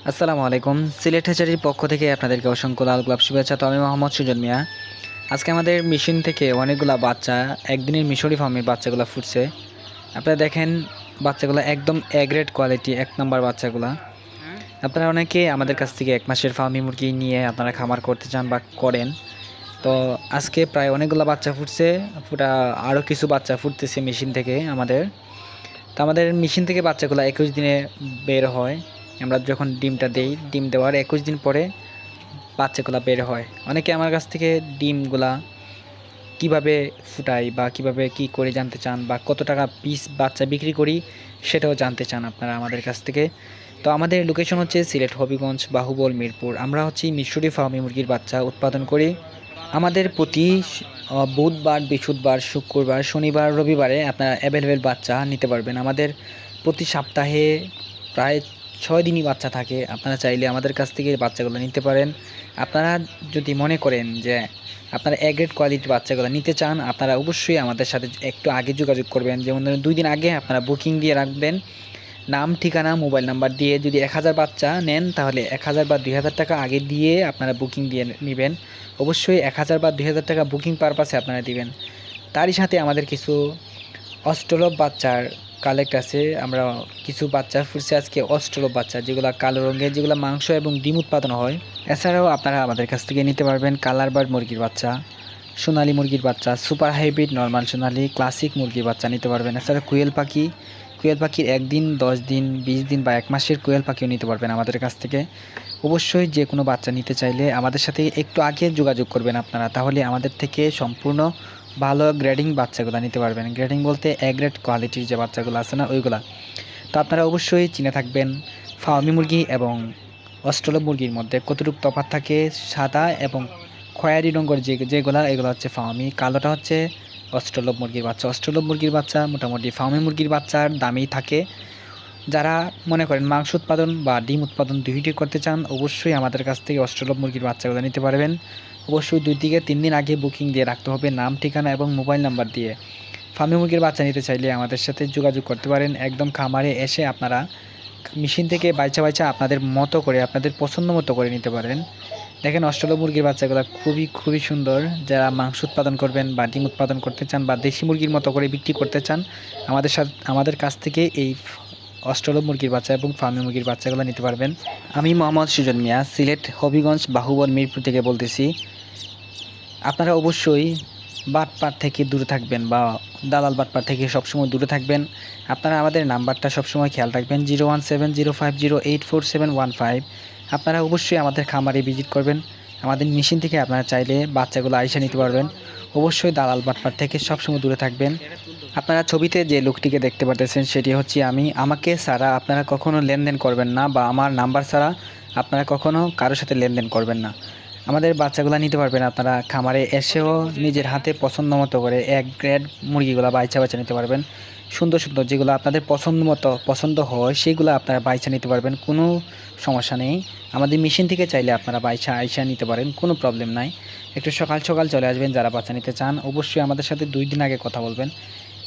আসসালামু আলাইকুম। সিলেট হ্যাচারির পক্ষ থেকে আপনাদেরকে অসংখ্য লাল গোলাপ শুভেচ্ছা। তো আমি মোহাম্মদ সুজন মিয়া। আজকে আমাদের মেশিন থেকে অনেকগুলা বাচ্চা একদিনের মিশরি ফার্মের বাচ্চাগুলো ফুটছে। আপনারা দেখেন বাচ্চাগুলো একদম এ গ্রেড কোয়ালিটি, এক নম্বর বাচ্চাগুলা। আপনারা অনেকে আমাদের কাছ থেকে ১ মাসের ফার্মি মুরগি নিয়ে আপনারা খামার করতে চান বা করেন। তো আজকে প্রায় অনেকগুলো বাচ্চা ফুটছে, আরও কিছু বাচ্চা ফুটতেছে মেশিন থেকে আমাদের। তো আমাদের মেশিন থেকে বাচ্চাগুলো ২১ দিনে বের হয়। আমরা যখন ডিমটা দেই, ডিম দেওয়ার ২১ দিন পরে বাচ্চাগুলো বের হয়। অনেকে আমার কাছ থেকে ডিমগুলা কিভাবে ফুটাই বা কিভাবে কি করে জানতে চান বা কত টাকা পিস বাচ্চা বিক্রি করি সেটাও জানতে চান আপনারা আমাদের কাছ থেকে। তো আমাদের লোকেশন হচ্ছে সিলেট হবিগঞ্জ, বাহুবল, মিরপুর। আমরা হচ্ছি মিশরি ফার্মি মুরগির বাচ্চা উৎপাদন করি। আমাদের প্রতি বুধবার, বৃহস্পতিবার, শুক্রবার, শনিবার, রবিবারে আপনারা অ্যাভেলেবেল বাচ্চা নিতে পারবেন। আমাদের প্রতি সপ্তাহে প্রায় ৬ দিনই বাচ্চা থাকে। আপনারা চাইলে আমাদের কাছ থেকে বাচ্চাগুলো নিতে পারেন। আপনারা যদি মনে করেন যে আপনারা এ গ্রেড কোয়ালিটির বাচ্চাগুলো নিতে চান, আপনারা অবশ্যই আমাদের সাথে একটু আগে যোগাযোগ করবেন। যেমন ধরুন ২ দিন আগে আপনারা বুকিং দিয়ে রাখবেন। নাম, ঠিকানা, মোবাইল নাম্বার দিয়ে যদি ১,০০০ বাচ্চা নেন তাহলে ১,০০০ বা ২,০০০ টাকা আগে দিয়ে আপনারা বুকিং দিয়ে নেবেন। অবশ্যই ১,০০০ বা ২,০০০ টাকা বুকিং পারপাসে আপনারা দিবেন। তারই সাথে আমাদের কিছু অস্ট্রেলভ বাচ্চার কালেক্ট আছে। আমরা কিছু বাচ্চা ফুটছে আজকে অস্ট্রেলভ বাচ্চা, যেগুলো কালো রঙের, যেগুলো মাংস এবং ডিম উৎপাদন হয়। এছাড়াও আপনারা আমাদের কাছ থেকে নিতে পারবেন কালার বার্ড মুরগির বাচ্চা, সোনালী মুরগির বাচ্চা, সুপার হাইব্রিড, নর্মাল সোনালী, ক্লাসিক মুরগির বাচ্চা নিতে পারবেন। এছাড়া কোয়েল পাখির ১ দিন, ১০ দিন, ২০ দিন বা ১ মাসের কোয়েল পাখিও নিতে পারবেন আমাদের কাছ থেকে। অবশ্যই যে কোনো বাচ্চা নিতে চাইলে আমাদের সাথে একটু আগে যোগাযোগ করবেন আপনারা, তাহলে আমাদের থেকে সম্পূর্ণ ভালো গ্রেডিং বাচ্চাগুলো নিতে পারবেন। গ্রেডিং বলতে এ গ্রেড কোয়ালিটির যে বাচ্চাগুলো আছে না, ওইগুলা। তো আপনারা অবশ্যই চিনে থাকবেন ফার্মি মুরগি এবং অস্ট্রেলভ মুরগির মধ্যে কতটুকু তফাৎ থাকে। সাদা এবং খয়েরি রঙের যেগুলো, এগুলো হচ্ছে ফার্মি, কালোটা হচ্ছে অস্ট্রেলভ মুরগির বাচ্চা। অস্ট্রেলভ মুরগির বাচ্চা মোটামুটি ফার্মি মুরগির বাচ্চার দামেই থাকে। যারা মনে করেন মাংস উৎপাদন বা ডিম উৎপাদন দুইটি করতে চান, অবশ্যই আমাদের কাছ থেকে অস্ট্রেলভ মুরগির বাচ্চাগুলো নিতে পারবেন। অবশ্যই ২ থেকে ৩ দিন আগে বুকিং দিয়ে রাখতে হবে, নাম, ঠিকানা এবং মোবাইল নাম্বার দিয়ে। ফার্মি মুরগির বাচ্চা নিতে চাইলে আমাদের সাথে যোগাযোগ করতে পারেন। একদম খামারে এসে আপনারা মেশিন থেকে বাইচা আপনাদের মতো করে, আপনাদের পছন্দ মতো করে নিতে পারেন। দেখেন অস্ট্রেলভ মুরগির বাচ্চাগুলো খুবই সুন্দর। যারা মাংস উৎপাদন করবেন বা ডিম উৎপাদন করতে চান বা দেশি মুরগির মতো করে বিক্রি করতে চান, আমাদের কাছ থেকে এই অস্ট্রেলভ মুরগির বাচ্চা এবং ফার্মি মুরগির বাচ্চাগুলো নিতে পারবেন। আমি মোহাম্মদ সুজন মিয়া, সিলেট হবিগঞ্জ, বাহুবল, মিরপুর থেকে বলতেছি। আপনারা অবশ্যই বাটপার থেকে দূরে থাকবেন বা দালাল বাটপার থেকে সবসময় দূরে থাকবেন। আপনারা আমাদের নাম্বারটা সবসময় খেয়াল রাখবেন, 017050847115। আপনারা অবশ্যই আমাদের খামারে ভিজিট করবেন। আমাদের মেশিন থেকে আপনারা চাইলে বাচ্চাগুলো আইসা নিতে পারবেন। অবশ্যই দালাল বাটপার থেকে সবসময় দূরে থাকবেন। আপনারা ছবিতে যে লোকটিকে দেখতে পারতেছেন সেটি হচ্ছে আমি। আমাকে ছাড়া আপনারা কখনো লেনদেন করবেন না বা আমার নাম্বার ছাড়া আপনারা কখনো কারোর সাথে লেনদেন করবেন না। আমাদের বাচ্চাগুলো নিতে পারবেন আপনারা খামারে এসেও নিজের হাতে পছন্দ মতো করে এক গ্রেড মুরগিগুলো বাইচা নিতে পারবেন। সুন্দর যেগুলো আপনাদের পছন্দ হয় সেগুলো আপনারা বাইচা নিতে পারবেন, কোনো সমস্যা নেই। আমাদের মেশিন থেকে চাইলে আপনারা আইসা নিতে পারেন, কোনো প্রবলেম নাই। একটু সকাল চলে আসবেন যারা বাচ্চা নিতে চান। অবশ্যই আমাদের সাথে ২ দিন আগে কথা বলবেন।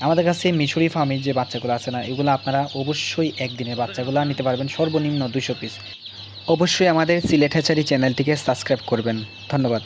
আমাদের কাছে মিশরি ফার্মের যে বাচ্চাগুলো আছে না, এগুলো আপনারা অবশ্যই একদিনের বাচ্চাগুলো নিতে পারবেন, সর্বনিম্ন ২০০ পিস। অবশ্যই আমাদের সিলেট হ্যাচারি চ্যানেলটিকে সাবস্ক্রাইব করবেন। ধন্যবাদ।